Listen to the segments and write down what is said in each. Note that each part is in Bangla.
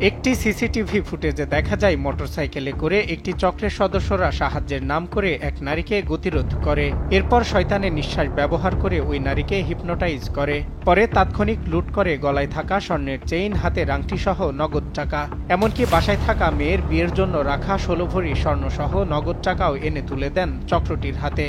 একটি সিসিটিভি ফুটেজে দেখা যায় মোটরসাইকেলে করে একটি চক্রের সদস্যরা সাহায্যের নাম করে এক নারীকে গতিরোধ করে। এরপর শয়তানের নিঃশ্বাস ব্যবহার করে ওই নারীকে হিপনোটাইজ করে। পরে তাৎক্ষণিক লুট করে গলায় থাকা স্বর্ণের চেইন, হাতের আংটিসহ নগদ টাকা, এমনকি বাসায় থাকা মেয়ের বিয়ের জন্য রাখা 16 ভরি স্বর্ণসহ নগদ টাকাও এনে তুলে দেন চক্রটির হাতে।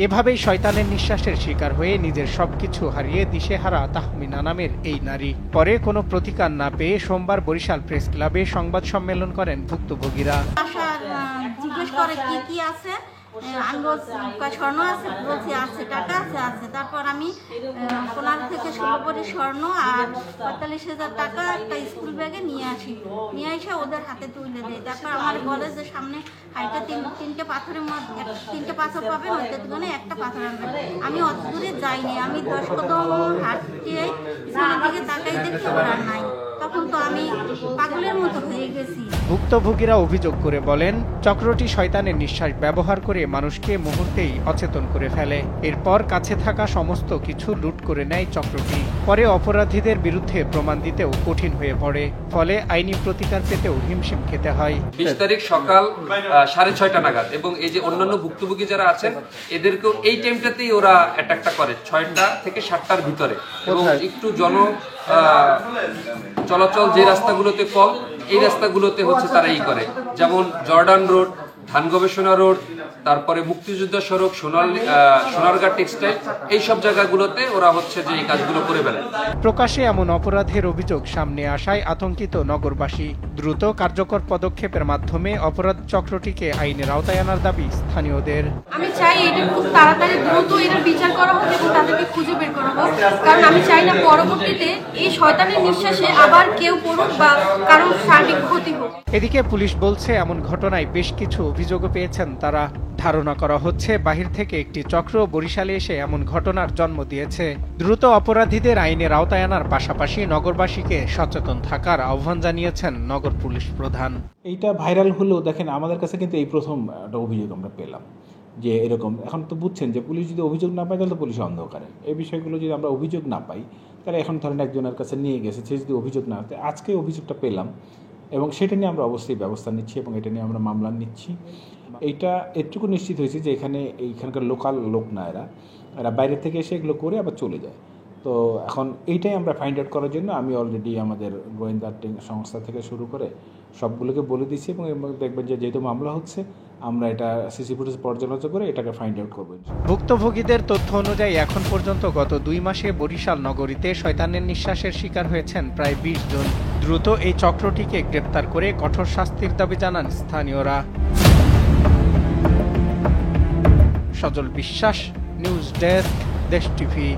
এভাবেই শয়তানের নিঃশ্বাসের শিকার হয়ে নিজের সবকিছু হারিয়ে দিশেহারা তাহমিনা নামের এই নারী। পরে কোনো প্রতিকার না পেয়ে সোমবার বরিশাল প্রেস ক্লাবে সংবাদ সম্মেলন করেন ভুক্তভোগীরা। জিজ্ঞেস করে কি আছে, স্বর্ণ আছে, বলছি আছে, টাকা আছে। তারপর আমি 15 থেকে 16 ভরি স্বর্ণ আর 45,000 টাকা একটা স্কুল ব্যাগে নিয়ে এসে ওদের হাতে তুলে দেয়। তারপর আমার বলে যে সামনে হাইটা তিনটে পাথরের মধ্যে 3টে পাথর পাবেন, ওইটা দুজনে একটা পাথর আনবেন। আমি অত দূরে যাইনি, আমি 10 কদম হাঁটতে সামনের দিকে তাকাই দেখি ওরা নাই। তখন তো আমি পাগলের মতো হয়ে গেছি। ভুক্তভোগীরা অভিযোগ করে বলেন, চক্রটি শয়তানের নিঃশ্বাস ব্যবহার করে মানুষকে মুহূর্তেই অচেতন করে ফেলে। এরপর কাছে থাকা সমস্ত কিছু লুট করে নেয় চক্রটি। পরে অপরাধীদের বিরুদ্ধে প্রমাণ দিতেও কঠিন হয়ে পড়ে, ফলে আইনি প্রতিকার পেতেও হিমশিম খেতে হয়। 20 তারিখ সকাল 6:30 নাগাদ, এবং এই যে অন্যান্য ভুক্তভোগী যারা আছেন এদেরকেও এই টাইমটাতেই ওরা অ্যাটাকটা করে, 6টা থেকে 7টার ভিতরে। এবং একটু চলাচল যে রাস্তাগুলোতে কম, এই রাস্তাগুলোতে হচ্ছে তারা করে, যেমন জর্ডান রোড, ধান গবেষণা রোড, তারপরে মুক্তিযোদ্ধা সড়ক, সোনারগাঁ টেক্সটাইল, এইসব জায়গাগুলোতে ওরা হচ্ছে যে এই কাজগুলো করে ফেলে। প্রকাশ্যে এমন অপরাধের অভিযোগ সামনে আসায় আতঙ্কিত নগরবাসী। দ্রুত কার্যকর পদক্ষেপের মাধ্যমে অপরাধ চক্রটিকে আইনের আওতায় আনার দাবি স্থানীয়দের। আমি চাই এটা খুব তাড়াতাড়ি দ্রুত এর বিচার করা হোক এবং তাদেরকে খুঁজে বের করা হোক, কারণ আমি চাই না পরবর্তীতে এই শয়তানের নিঃশ্বাসে আবার কেউ পড়ুক বা কারোর শারীরিক ক্ষতি হোক। এদিকে পুলিশ বলছে, এমন ঘটনায় বেশ কিছু অভিযোগও পেয়েছেন তারা। ধারণা করা হচ্ছে বাহির থেকে একটি চক্র বরিশালে এসে এমন ঘটনার জন্ম দিয়েছে। দ্রুত অপরাধীদের আইনের আওতায় আনার পাশাপাশি নগরবাসীকে সচেতন থাকার আহ্বান জানিয়েছেন নগর পুলিশ প্রধান। এইটা ভাইরাল হলো, দেখেন আমাদের কাছে কিন্তু এই প্রথম একটা অভিযোগ আমরা পেলাম যে এরকম। এখন তো বুঝছেন যে পুলিশ যদি অভিযোগ না পায় তাহলে তো পুলিশ অন্ধকারে। এই বিষয়গুলো যদি আমরা অভিযোগ না পাই তাহলে এখন ধরেন একজনের কাছে নিয়ে গেছে, সে যদি অভিযোগ না হয়, আজকে অভিযোগটা পেলাম এবং সেটা নিয়ে আমরা অবশ্যই ব্যবস্থা নিচ্ছি এবং এটা নিয়ে আমরা মামলা নিচ্ছি। এইটা এটুকু নিশ্চিত হয়েছে যে এইখানকার লোকাল লোক না, এরা বাইরে থেকে এসে এগুলো করে আবার চলে যায়। তো এখন এইটাই আমরা ফাইন্ড আউট করার জন্য আমি অলরেডি আমাদের গোয়েন্দা সংস্থা থেকে শুরু করে সবগুলোকে বলে দিচ্ছি এবং দেখবেন যে যেহেতু মামলা হচ্ছে আমরা এটা সিসি ফুটেজ পর্যালোচনা করে এটাকে ফাইন্ড আউট করবো। ভুক্তভোগীদের তথ্য অনুযায়ী এখন পর্যন্ত গত 2 মাসে বরিশাল নগরীতে শয়তানের নিঃশ্বাসের শিকার হয়েছেন প্রায় 20 জন। দ্রুত এই চক্রটিকে গ্রেপ্তার করে কঠোর শাস্তির দাবি জানান স্থানীয়রা। সজল বিশ্বাস, নিউজ ডেস্ক, দেশ টিভি।